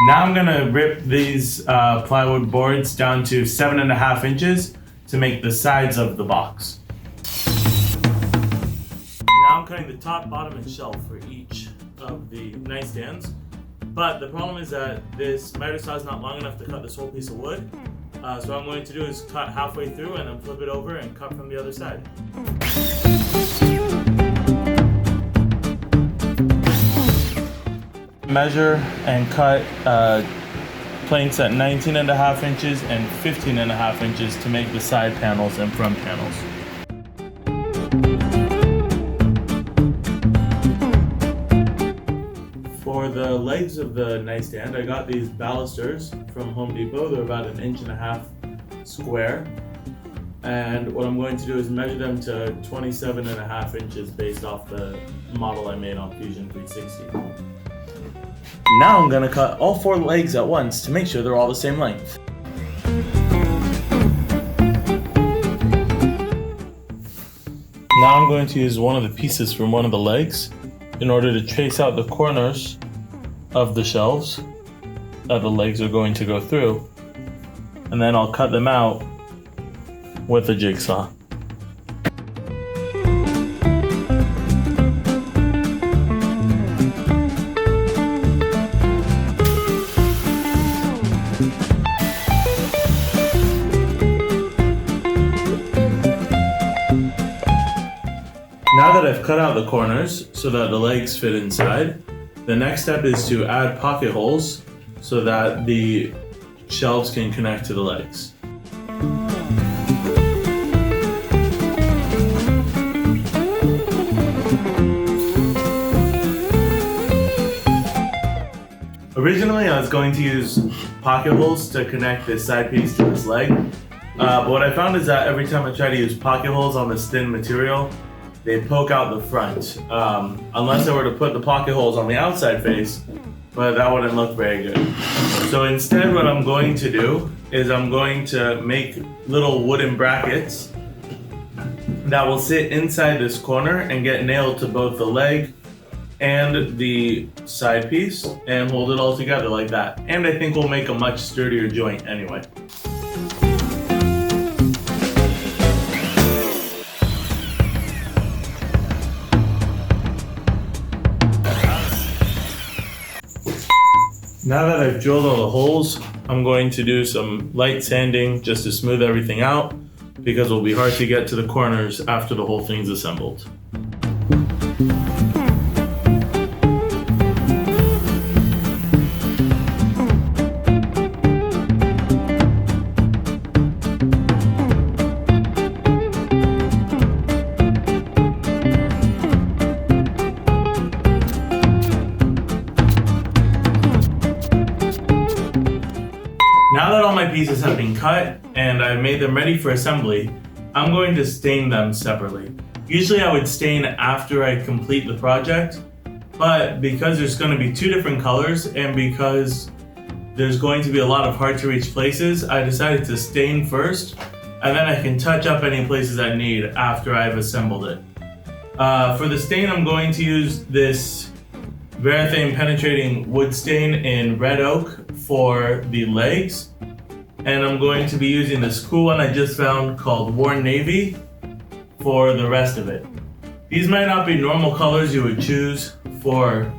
Now I'm gonna rip these plywood boards down to 7.5 inches to make the sides of the box. Now I'm cutting the top, bottom, and shelf for each of the nightstands. But the problem is that this miter saw is not long enough to cut this whole piece of wood. So what I'm going to do is cut halfway through and then flip it over and cut from the other side. Measure and cut planks at 19.5 inches and 15.5 inches to make the side panels and front panels. For the legs of the nightstand, I got these balusters from Home Depot. They're about 1.5 inches square. And what I'm going to do is measure them to 27.5 inches based off the model I made on Fusion 360. Now I'm going to cut all 4 legs at once to make sure they're all the same length. Now I'm going to use one of the pieces from one of the legs in order to trace out the corners of the shelves that the legs are going to go through, and then I'll cut them out with a jigsaw. Now that I've cut out the corners so that the legs fit inside, the next step is to add pocket holes so that the shelves can connect to the legs. Originally I was going to use pocket holes to connect this side piece to this leg, but what I found is that every time I try to use pocket holes on this thin material, they poke out the front, unless I were to put the pocket holes on the outside face, but that wouldn't look very good. So instead what I'm going to do is I'm going to make little wooden brackets that will sit inside this corner and get nailed to both the leg and the side piece and hold it all together like that. And I think we'll make a much sturdier joint anyway. Now that I've drilled all the holes, I'm going to do some light sanding just to smooth everything out, because it will be hard to get to the corners after the whole thing's assembled. Now that all my pieces have been cut and I've made them ready for assembly, I'm going to stain them separately. Usually I would stain after I complete the project, but because there's going to be 2 different colors and because there's going to be a lot of hard to reach places, I decided to stain first, and then I can touch up any places I need after I've assembled it. For the stain, I'm going to use this Varathane penetrating wood stain in red oak for the legs, and I'm going to be using this cool one I just found called Worn Navy for the rest of it. These might not be normal colors you would choose for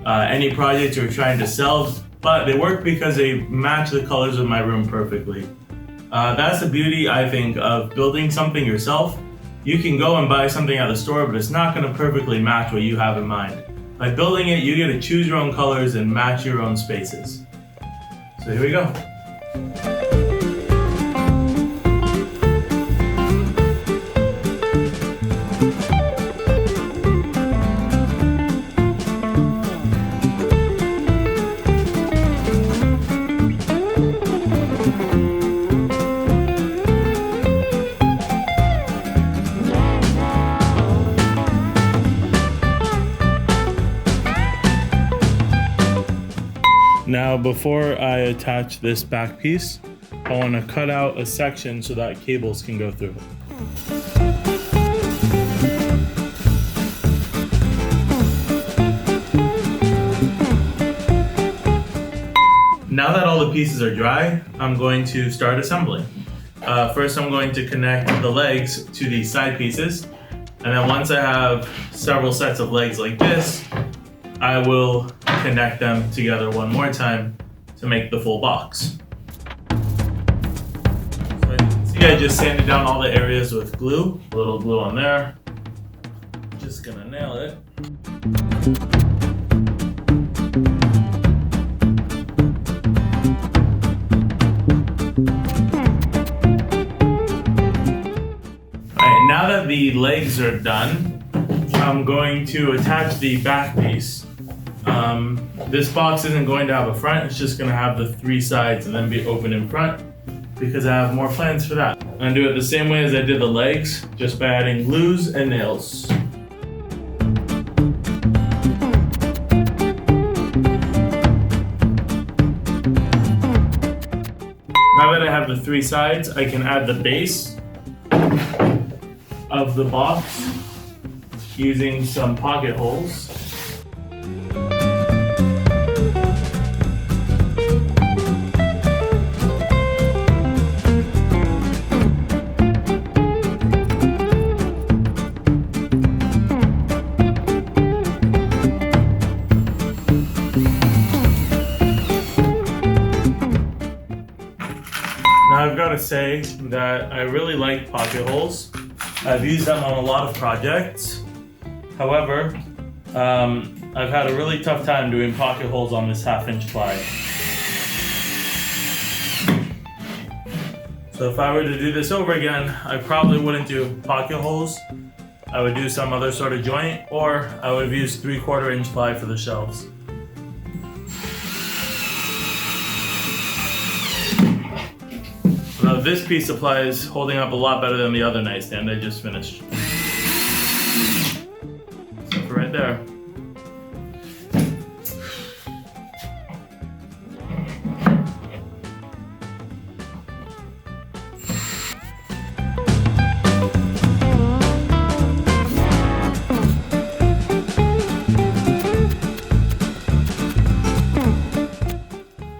any project you're trying to sell, but they work because they match the colors of my room perfectly. That's the beauty, I think, of building something yourself. You can go and buy something at the store, but it's not going to perfectly match what you have in mind. By building it, you get to choose your own colors and match your own spaces. So here we go. Now, before I attach this back piece, I want to cut out a section so that cables can go through. all the pieces are dry, I'm going to start assembling. First, I'm going to connect the legs to these side pieces, and then once I have several sets of legs like this, I will connect them together one more time to make the full box. So as you can see, I just sanded down all the areas with glue, a little glue on there. Just gonna nail it. Alright, now that the legs are done, I'm going to attach the back piece. This box isn't going to have a front, it's just going to have the 3 sides and then be open in front because I have more plans for that. I'm going to do it the same way as I did the legs, just by adding glues and nails. Now that I have the 3 sides, I can add the base of the box using some pocket holes. Now I've got to say that I really like pocket holes. I've used them on a lot of projects. However, I've had a really tough time doing pocket holes on this 1/2-inch ply. So if I were to do this over again, I probably wouldn't do pocket holes. I would do some other sort of joint, or I would have used 3/4-inch ply for the shelves. Now this piece of ply is holding up a lot better than the other nightstand I just finished. Except for right there.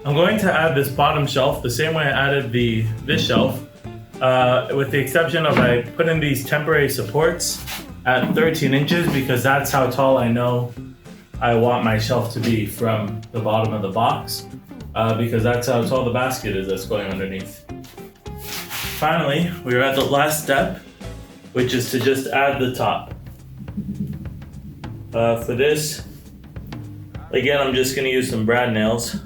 I'm going to add this bottom shelf the same way I added this shelf, with the exception of I put in these temporary supports at 13 inches because that's how tall I know I want my shelf to be from the bottom of the box, because that's how tall the basket is that's going underneath. Finally, we are at the last step, which is to just add the top. For this, again, I'm just going to use some brad nails.